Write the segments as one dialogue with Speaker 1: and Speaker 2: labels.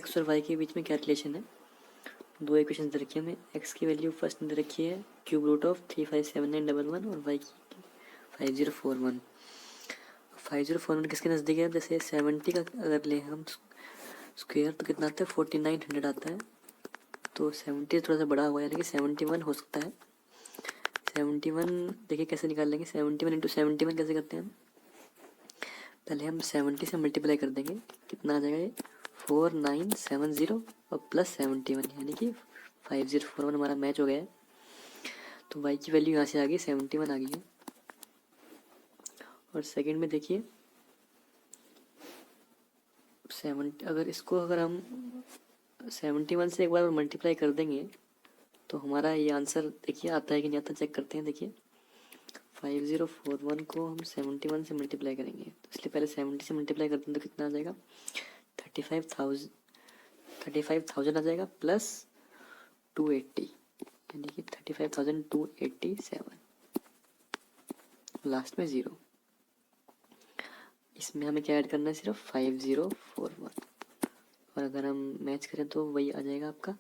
Speaker 1: X और Y के बीच में क्या रिलेशन है। दो इक्वेशन दे रखी है हमें, एक्स की वैल्यू फर्स्ट दे रखी है क्यूब रूट ऑफ 357911 और वाई की 5041। 5041 किसके नज़दीक है, जैसे 70 का अगर ले हम स्क्वायर तो कितना आता है 4900 आता है, तो 70 थोड़ा सा बड़ा हुआ यानी कि 71 हो सकता है। 71 देखिए कैसे निकाल लेंगे, 71 इंटू 71 कैसे करते हैं हम, पहले हम 70 से मल्टीप्लाई कर देंगे, कितना आ जाएगा ये 4970 और प्लस 71 यानी कि 5041 हमारा मैच हो गया है। तो y की वैल्यू यहाँ से आ गई 71 आ गई है। और सेकंड में देखिए 70, अगर हम 71 से एक बार मल्टीप्लाई कर देंगे तो हमारा ये आंसर देखिए आता है कि नहीं आता, चेक करते हैं। देखिए 5041 को हम 71 से मल्टीप्लाई करेंगे, तो इसलिए पहले 70 से मल्टीप्लाई करते हैं तो कितना आ जाएगा 35,000 आ जाएगा प्लस 280 यानी कि 35,287, लास्ट में 0। इसमें हमें क्या ऐड करना है, सिर्फ 5041, और अगर हम मैच करें तो वही आ जाएगा आपका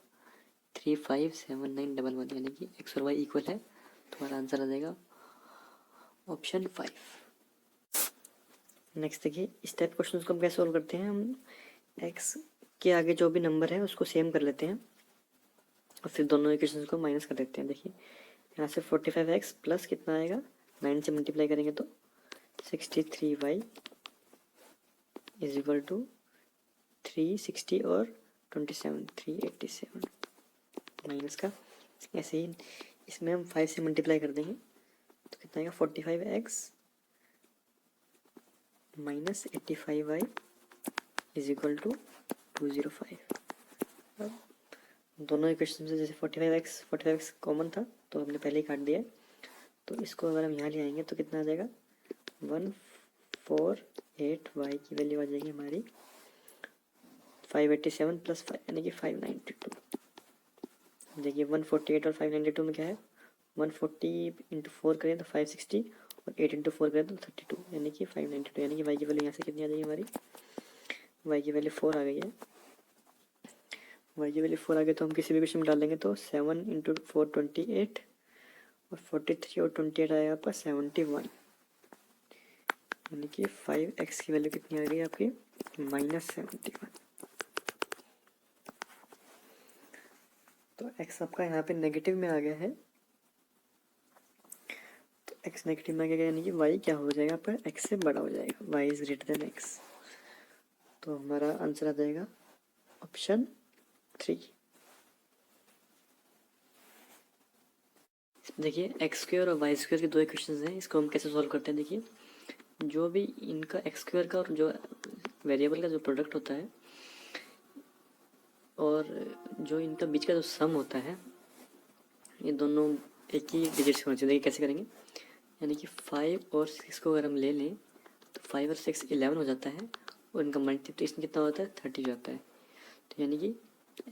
Speaker 1: 357911 यानी कि एक्स और वाई इक्वल है, तो हमारा आंसर आ जाएगा ऑप्शन 5। नेक्स्ट देखिए इस टाइप क्वेश्चन को हम कैसे सोल्व करते हैं, हम एक्स के आगे जो भी नंबर है उसको सेम कर लेते हैं और फिर दोनों इक्वेशंस को माइनस कर देते हैं। देखिए यहाँ से 45x प्लस कितना आएगा, 9 से मल्टीप्लाई करेंगे तो 63y इज इक्वल टू 360 और 27 387 माइनस का। ऐसे ही इसमें हम 5 से मल्टीप्लाई कर देंगे तो कितना आएगा 45x minus 85y is equal to 205। अब दोनों इक्वेशन से जैसे 45x कॉमन था तो हमने पहले ही काट दिया है, तो इसको अगर हम यहाँ ले आएंगे तो कितना आ जाएगा 148y की वैल्यू आ जाएगी हमारी 587 प्लस 5 यानी कि 592। देखिए 148 और 592 में क्या है, 140 इंटू 4 करें तो 560 और 8 इंटू 4 करें तो 32 यानी कि 592, यानी कि y की वैल्यू यहाँ से कितनी आ जाएगी हमारी, y की वैल्यू 4 आ गई है। y की वैल्यू 4 आ गई तो हम किसी भी इक्वेशन में डाल देंगे तो 7 इंटू 4 28 और 43 और 28 आएगा आपका 71 यानी कि 5x की वैल्यू कितनी आ गई आपकी -71। तो x आपका यहाँ पे नेगेटिव में आ गया है, तो x नेगेटिव में आ गया यानी कि y क्या हो जाएगा आपका x से बड़ा हो जाएगा, y is greater than x। तो हमारा आंसर आ जाएगा ऑप्शन 3। देखिए एक्स स्क्वायर और वाई स्क्वायर के दो इक्वेशंस हैं, इसको हम कैसे सॉल्व करते हैं। देखिए जो भी इनका एक्स स्क्वायर का और जो वेरिएबल का जो प्रोडक्ट होता है और जो इनका बीच का जो सम होता है, ये दोनों एक ही डिजिट से होना चाहिए। देखिए कैसे करेंगे, यानी कि 5 और 6 को अगर हम ले लें तो 5 और 6 11 हो जाता है और इनका मल्टीप्लिकेशन कितना होता है 30 हो जाता है। तो यानी कि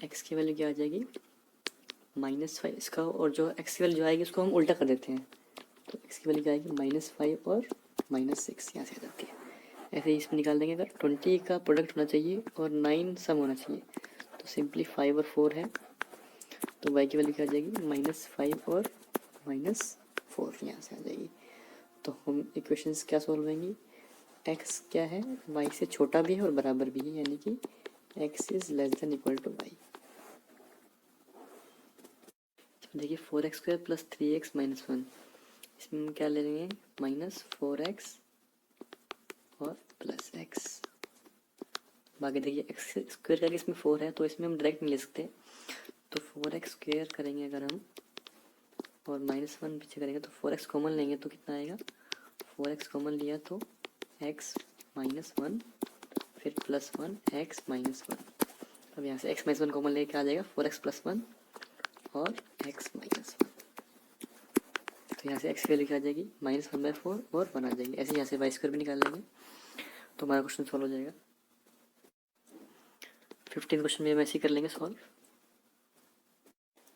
Speaker 1: एक्स की वैल्यू क्या आ जाएगी -5 इसका, और जो एक्स की वैल्यू जो आएगी उसको हम उल्टा कर देते हैं, तो एक्स की वैल्यू क्या आएगी -5 और -6 यहाँ से आ जाती है। ऐसे ही इसमें निकाल देंगे, अगर 20 का प्रोडक्ट होना चाहिए और 9 सम होना चाहिए तो सिंपली 5 और 4 है, तो y की वैल्यू क्या आ जाएगी -5 और -4 यहाँ से आ जाएगी। तो हम इक्वेशंस क्या सॉल्व होंगी, x क्या है y से छोटा भी है और बराबर भी है, यानी कि x is less than equal to y। देखिए 4x² प्लस 3x माइनस 1, इसमें हम क्या ले लेंगे -4x और प्लस x। बाकी देखिए एक्स स्क्वायर का इसमें 4 है तो इसमें हम डायरेक्ट नहीं ले सकते, तो 4x² करेंगे अगर हम और -1 पीछे करेंगे तो 4x कॉमन लेंगे तो कितना आएगा, 4x कॉमन लिया तो x -1 फिर +1 x -1। अब यहाँ से x -1 कॉमन लेके क्या आ जाएगा 4x + 1 और x -1। तो यहाँ से x की वैल्यू क्या आ जाएगी -1/4 और 1 आ जाएगी। ऐसे यहाँ से y² भी निकाल लेंगे तो हमारा क्वेश्चन सॉल्व हो जाएगा। 15 क्वेश्चन में हम ऐसे ही कर लेंगे सॉल्व।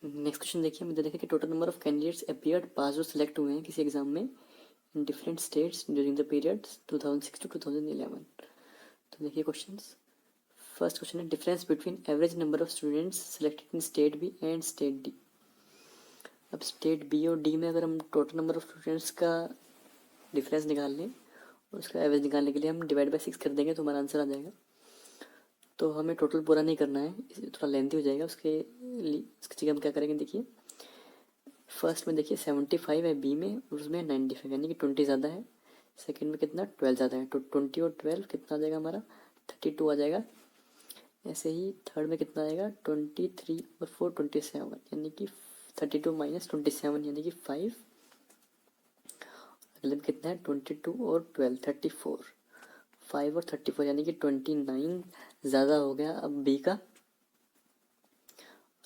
Speaker 1: नेक्स्ट क्वेश्चन देखिए, हमें देखिए कि total number of candidates appeared pass जो सिलेक्ट हुए हैं किसी एग्जाम में in different states during the period 2006 to 2011। तो देखिए क्वेश्चंस, फर्स्ट क्वेश्चन है difference between average number of students selected in state B and state D. अब state B और डी में अगर हम टोटल नंबर ऑफ स्टूडेंट्स का डिफरेंस निकाल लें और उसका एवरेज निकालने के लिए हम डिवाइड बाय 6 कर देंगे तो हमारा आंसर आ जाएगा। तो हमें टोटल पूरा नहीं करना है, थोड़ा लेंथी हो जाएगा, उसके जगह हम क्या करेंगे, देखिए फर्स्ट में देखिए 75 है बी में और उसमें 95 यानी कि 20 ज़्यादा है। सेकंड में कितना 12 ज़्यादा है, तो 20 और 12 कितना आ जाएगा हमारा 32 आ जाएगा। ऐसे ही थर्ड में कितना आएगा 23 और 4 27 यानी कि 32 माइनस 27 यानी कि 5। अगले में कितना है 22 और 12 34, 5 और 34 यानी कि 29 ज़्यादा हो गया अब बी का।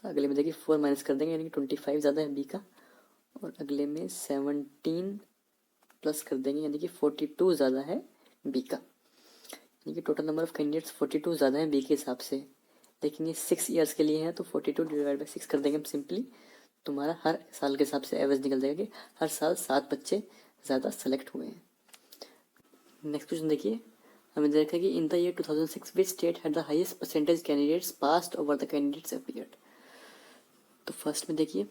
Speaker 1: अगले में देखिए 4 माइनस कर देंगे यानी कि 25 ज़्यादा है बी का। और अगले में 17 प्लस कर देंगे यानी कि 42 ज़्यादा है बी का। यानी कि टोटल नंबर ऑफ कैंडिडेट्स 42 ज़्यादा है बी के हिसाब से, लेकिन ये 6 ईयर्स के लिए है तो 42 डिवाइड बाई 6 कर देंगे हम सिंपली। तुम्हारा हर साल के हिसाब से एवरेज निकल जाएगा कि हर साल 7 बच्चे ज़्यादा सेलेक्ट हुए हैं। नेक्स्ट क्वेश्चन देखिए, हमें देखा कि इन the year 2006 which state had the highest percentage candidates passed over the candidates appeared. तो फर्स्ट में देखिए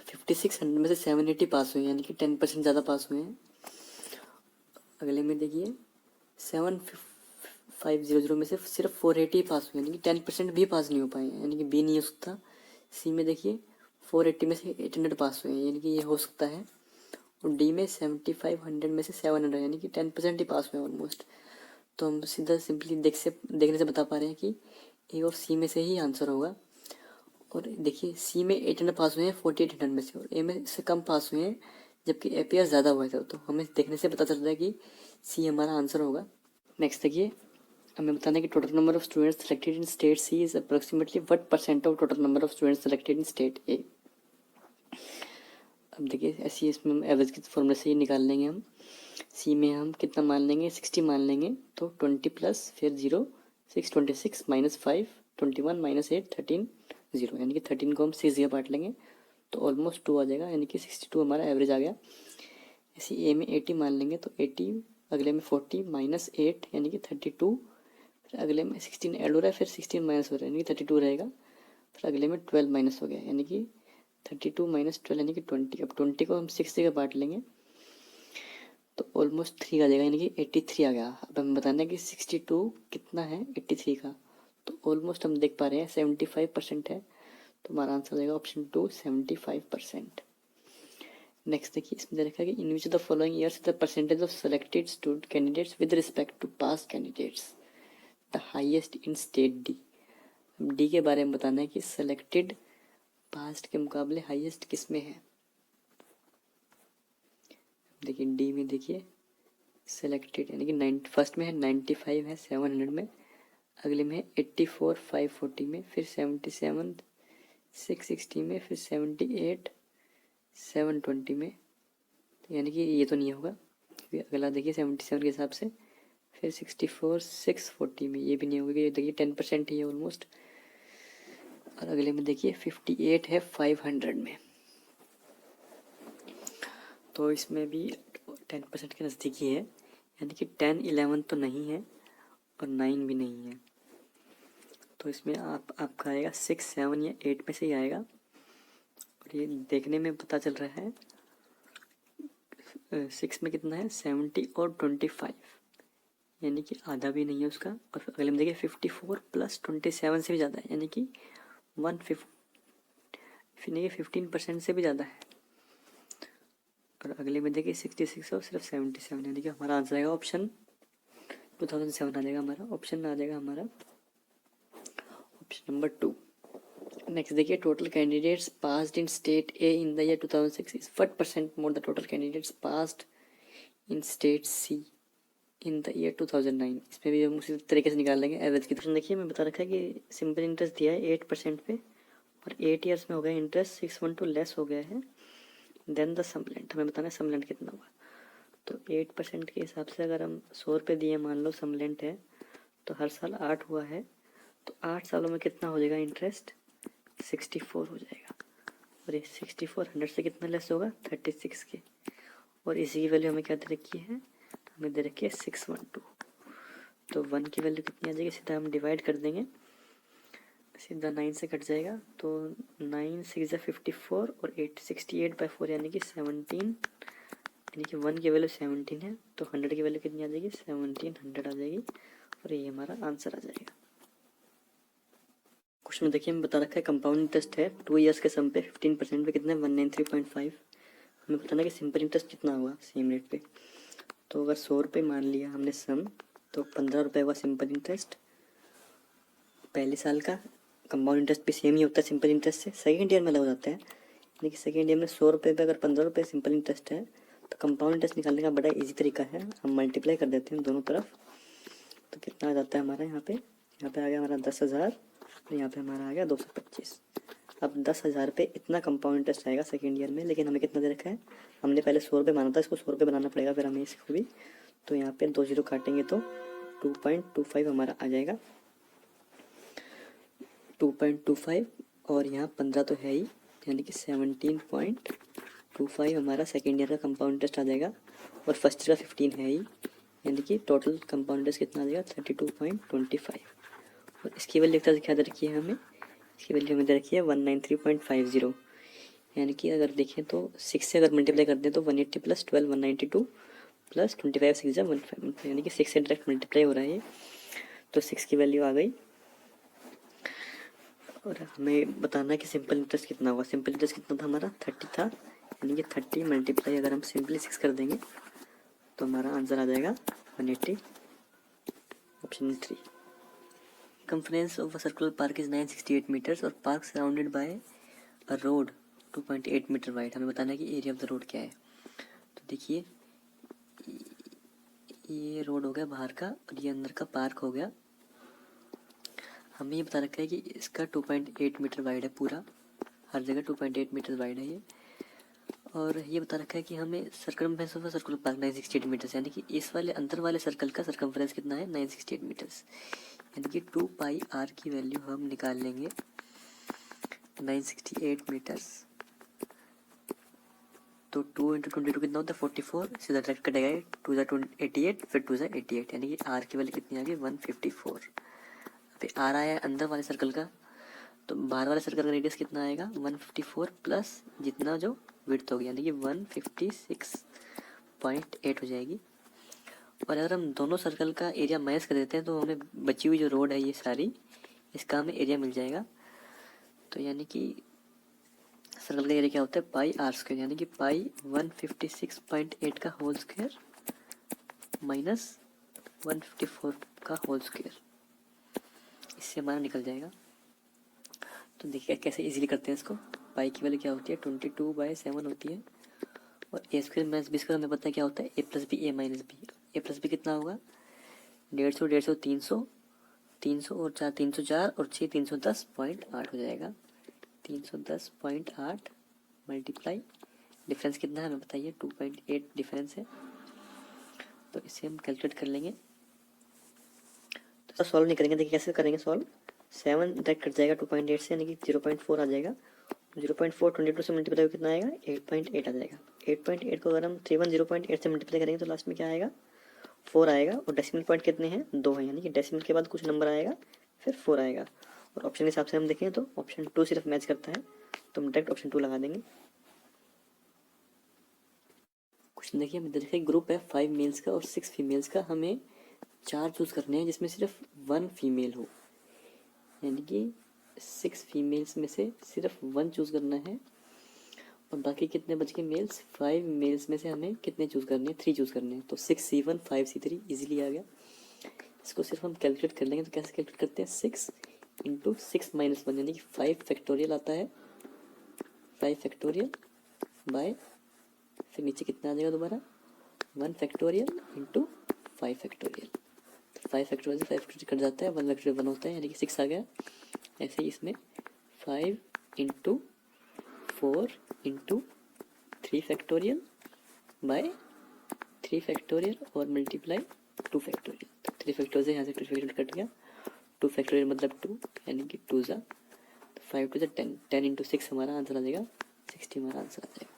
Speaker 1: 56 में से 780 पास हुए यानी कि 10% ज़्यादा पास हुए हैं। अगले में देखिए 7500 में से सिर्फ 480 पास हुए यानी कि 10% भी पास नहीं हो पाए यानी कि बी नहीं हो सकता। सी में देखिए 480 में से 800 पास हुए हैं यानी कि ये हो सकता है। और डी में 7500 में से 700 यानी कि 10% ही पास हुए ऑलमोस्ट। तो हम सीधा सिंपली देखने से बता पा रहे हैं कि ए और सी में से ही आंसर होगा। और देखिए सी में 800 पास हुए हैं 4800 में से, और ए में से कम पास हुए हैं जबकि एपीआर ज़्यादा हुए थे। तो हमें देखने से पता चलता है कि सी हमारा आंसर होगा। नेक्स्ट देखिए, हमें बताना है कि total number of students selected in state C is approximately what percent of total number of students selected in state A. अब देखिए ऐसे इसमें हम एवरेज के फॉर्मूले से ही निकाल लेंगे। हम सी में हम कितना मान लेंगे 60 मान लेंगे, तो 20 प्लस फिर 0 6 26 माइनस 5 21 माइनस 8 13 0 यानी कि 13 को हम 6 जगह बांट लेंगे तो ऑलमोस्ट 2 आ जाएगा यानी कि 62 हमारा एवरेज आ गया। इसी ए में 80 मान लेंगे तो 80, अगले में 40 माइनस 8 यानी कि 32, फिर अगले में 16 ऐड हो रहा है फिर 16 माइनस हो रहा है यानी कि 32 रहेगा। फिर अगले में 12 माइनस हो गया यानी कि 32 माइनस 12 यानी कि 20। अब 20 को हम 6 जगह बांट लेंगे तो ऑलमोस्ट 3 आ जाएगा यानी कि 83 आ गया। अब हम बताना है कि 62 कितना है 83 का, तो ऑलमोस्ट हम देख पा रहे हैं 75% है। तो हमारा आंसर हो जाएगा ऑप्शन 2 75%। नेक्स्ट देखिए, इसमें दे रखा है कि in which the following years the percentage of selected student candidates with respect to pass candidates the highest in state D. D के बारे में बताना है कि सेलेक्टेड पास्ट के मुकाबले हाईएस्ट किस में है। देखिए डी में देखिए सेलेक्टेड यानी कि फर्स्ट में है 95 है 700 में, अगले में है 84 540 में, फिर 77 660 में, फिर 78 720 में। तो यानी कि ये तो नहीं होगा। फिर अगला देखिए 77 के हिसाब से, फिर 64 640 में, ये भी नहीं होगा, ये देखिए 10% ही है ऑलमोस्ट। और अगले में देखिए 58 है 500 में, तो इसमें भी 10% के नज़दीक ही है यानी कि 10 11 तो नहीं है और 9 भी नहीं है। तो इसमें आपका आएगा 6 7 या 8 में से ही आएगा। और ये देखने में पता चल रहा है 6 में कितना है 70 और 25 यानी कि आधा भी नहीं है उसका। और फिर अगले में देखिए 54 प्लस 27 से भी ज़्यादा है यानी कि 15% से भी ज़्यादा है। और अगले में देखिए 66 और सिर्फ 77 यानी कि हमारा आंसर आएगा ऑप्शन 2007 आ जाएगा हमारा ऑप्शन आ जाएगा हमारा ऑप्शन नंबर 2। नेक्स्ट देखिए, total candidates passed in state A in the year 2006 is what percent more the total candidates passed in state C in the year 2009। इसमें भी हम उसी तरीके से निकाल लेंगे एवरेज की। तो देखिए मैं बता रखा है कि सिंपल इंटरेस्ट दिया है 8% पे और 8 ईयर्स में हो गया इंटरेस्ट 612 लेस हो गया है। देन द सम लेंथ, हमें बताना है सम लेंथ कितना हुआ। तो 8% के हिसाब से अगर हम 100 रुपये दिए मान लो सम लेंथ है तो हर साल 8 हुआ है, तो 8 सालों में कितना हो जाएगा इंटरेस्ट 64 हो जाएगा। और ये 64 100 से कितना लेस होगा 36 के। और इसी की वैल्यू हमें क्या दे रखी है, हमें दे रखी है 612। तो 1 की वैल्यू कितनी आ जाएगी, सीधा हम डिवाइड कर देंगे, सीधा 9 से कट जाएगा। तो 9 6 54 और 8 68/4 यानी कि 17, यानी कि 1 की वैल्यू 17 है। तो 100 की वैल्यू कितनी आ जाएगी, 1700 आ जाएगी और ये हमारा आंसर आ जाएगा। क्वेश्चन में देखिए हमें बता रखा है कंपाउंड इंटरेस्ट है 2 ईयर्स के सम पे 15% पे कितना है 193.5। हमें बताना कि सिंपल इंटरेस्ट कितना हुआ सेम रेट पे। तो अगर 100 रुपये मान लिया हमने सम, तो 15 रुपये हुआ सिंपल इंटरेस्ट पहले साल का। कंपाउंड इंटरेस्ट भी सेम ही होता है सिंपल इंटरेस्ट से, सेकेंड ईयर में अलग हो जाता है। यानी कि सेकेंड ईयर में 100 रुपये पे अगर 15 रुपये सिंपल इंटरेस्ट है तो कंपाउंड इंटरेस्ट निकालने का बड़ा इजी तरीका है, हम मल्टीप्लाई कर देते हैं दोनों तरफ। तो कितना आ जाता है हमारा यहाँ पे आ गया हमारा 10,000 और यहाँ पे हमारा आ गया 225। अब 10,000 पे इतना कंपाउंड इंटरेस्ट आएगा सेकेंड ईयर में, लेकिन हमें कितना दे रखा है, हमने पहले 100 रुपये माना था, इसको 100 रुपये बनाना पड़ेगा फिर हमें इसको भी। तो यहाँ पे 2 जीरो काटेंगे तो 2.25 हमारा आ जाएगा, 2.25 और यहाँ 15 तो है ही, यानी कि 17.25 हमारा सेकेंड ईयर का कंपाउंड इंटरेस्ट आ जाएगा। और फर्स्ट ईयर का 15 है ही, यानी कि टोटल कंपाउंड इंटरेस्ट कितना आ जाएगा 32.25। और इसकी वैल्यू क्या दे रखी है हमें, इसकी वैल्यू हमें दे रखी है 193.50। यानी कि अगर देखें तो 6 से अगर मल्टीप्लाई कर दें तो 180 + 12 192 + 25 6 115, यानी कि 6 से डायरेक्ट मल्टीप्लाई हो रहा है ये। तो 6 की वैल्यू आ गई। और हमें बताना है कि सिंपल इंटरेस्ट कितना होगा। सिंपल इंटरेस्ट कितना था हमारा 30 था, यानी कि 30 मल्टीप्लाई अगर हम सिंपली 6 कर देंगे तो हमारा आंसर आ जाएगा 180, option 3। Circumference of a circular park is 968 metres और park surrounded by a road 2.8 metre wide. हमें बताना है कि एरिया ऑफ द रोड क्या है। तो देखिए ये रोड हो गया बाहर का और ये अंदर का पार्क हो गया। हमें ये बता रखा है कि इसका 2.8 मीटर वाइड है पूरा, हर जगह 2.8 मीटर वाइड है ये। और ये बता रखा है कि हमें circumference of circular park 968 metres, यानी कि इस वाले अंदर वाले सर्कल का सर्कमफ्रेंस कितना है 968 मीटर्स, यानी कि 2πr की वैल्यू हम निकाल लेंगे 968 मीटर्स। तो 2 × 22 कितना होता है 44, सीधा डायरेक्ट कटेगा 2 × 88 फिर 2 × 88, यानी कि आर की वैल्यू कितनी आ गई 154। अभी आर आया है अंदर वाले सर्कल का, तो बाहर वाले सर्कल का रेडियस कितना आएगा 154 प्लस जितना जो विड्थ होगी, यानी कि 156.8 हो जाएगी। और अगर हम दोनों सर्कल का एरिया माइनस कर देते हैं तो हमें बची हुई जो रोड है ये सारी, इसका हमें एरिया मिल जाएगा। तो यानी कि सर्कल का एरिया क्या होता है πr², यानी कि पाई 156.8 का होल स्क्वायर माइनस 154 का होल स्क्वायर, इससे हमारा निकल जाएगा। तो देखिए कैसे इजीली करते हैं इसको। पाई की वैल्यू क्या होती है 22/7 होती है और a² - b² हमें पता है क्या होता है a + b a - b। a + b कितना होगा 150 150 300 300 और 4 304 और 6 310.8 हो जाएगा। 310.8 मल्टीप्लाई डिफरेंस कितना है हमें बताइए 2.8 डिफरेंस है, तो इसे हम कैलकुलेट कर लेंगे। तो सॉल्व नहीं करेंगे, देखिए कैसे करेंगे सॉल्व। 7 डायरेक्ट कट जाएगा 2.8 से, यानी कि 0.4 आ जाएगा। 0.4 22 से मल्टीप्लाई कितना आएगा 8.8 आ जाएगा। 8.8 को अगर हम 0.8 से मल्टीप्लाई करेंगे तो लास्ट में क्या आएगा 4 आएगा। और डेसिमल पॉइंट कितने हैं 2 हैं, यानी कि डेसिमल के बाद कुछ नंबर आएगा फिर 4 आएगा। और ऑप्शन के हिसाब से हम देखें तो ऑप्शन 2 सिर्फ मैच करता है, तो हम डायरेक्ट ऑप्शन 2 लगा देंगे। क्वेश्चन देखिए हमें देखिए ग्रुप है 5 मेल्स का और 6 फीमेल्स का, हमें 4 चूज़ करने हैं जिसमें सिर्फ 1 फीमेल हो, यानी कि 6 फीमेल्स में से सिर्फ 1 चूज़ करना है। और बाकी कितने बच गए मेल्स 5 मेल्स में से हमें कितने चूज़ करने हैं 3 चूज़ करने हैं। तो 6C1 5C3 इजीली आ गया। इसको सिर्फ हम कैलकुलेट कर लेंगे, तो कैसे कैलकुलेट करते हैं 6 × 6 - 1, यानी कि 5 फैक्टोरियल आता है 5 फैक्टोरियल बाय, फिर नीचे कितना आ जाएगा दोबारा 1 फैक्टोरियल × 5 फैक्टोरियल। 5 फैक्टोरियल से 5 फैक्टोरियल कट जाता है 1 फैक्टोरियल 1 होता है, यानी कि 6 आ गया। ऐसे ही इसमें 5 × 4 × 3 फैक्टोरियल बाय 3 फैक्टोरियल और मल्टीप्लाई 2 फैक्टोरियल। तो 3 फैक्टोरियल से यहाँ से 2 फैक्टोरियल कट गया, 2 फैक्टोरियल मतलब 2, यानी कि 2 ज़ा 5 × 10 10 × 6 हमारा आंसर आ जाएगा 60 हमारा आंसर आ जाएगा।